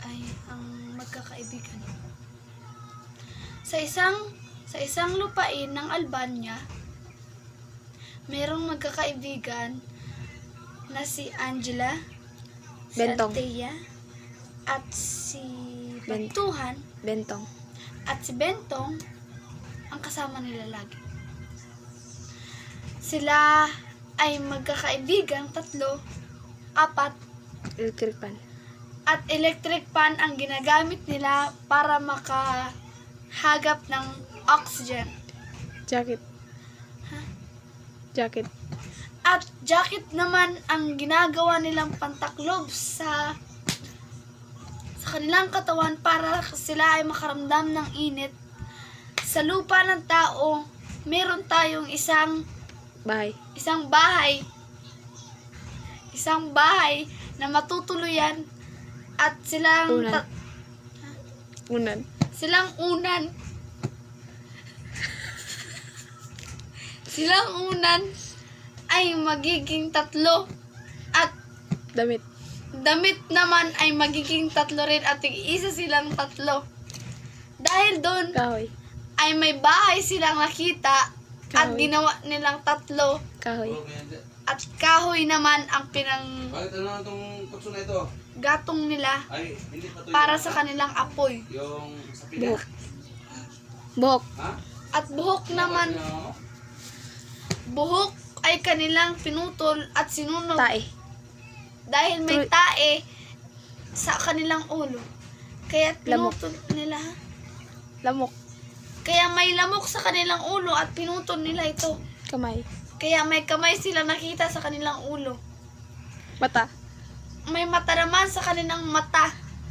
ay ang magkakaibigan. Sa isang lupain ng Albania, merong magkakaibigan na si Angela, si Bentong. Althea, at si Ben- Batuhan, Bentong. at si Bentong ang kasama nila lagi. Sila ay magkakaibigan, 3, 4, Electric pan. at electric fan ang ginagamit nila para makahagap ng oxygen. Jacket. Jacket. At jacket naman ang ginagawa nilang pantaklob sa kanilang katawan para sila ay makaramdam ng init. Sa lupa ng tao, meron tayong isang Bahay. bahay na matutuluyan at silang Unan. Unan. silang unan ay magiging 3 at Damit. damit naman ay magiging 3 rin at isa silang 3. Dahil doon Kahoy. ay may bahay silang nakita at Kahoy. ginawa nilang 3 Kahoy. at kahoy naman ang Bakit ano na itong tukso na ito? pinanggatong nila Ay, hindi pa ito para yung, sa kanilang apoy. yung sa Buhok. pinas. Buhok. Ha? At buhok naman, buhok ay kanilang pinutol at sinunog Tae. dahil may Tru- tae sa kanilang ulo. Kaya Lamok. pinutol nila. Lamok. Kaya may lamok sa kanilang ulo at pinutol nila ito. Kamay. Kaya may kamay sila nakita sa kanilang ulo. Mata. May mata naman sa kanilang mata.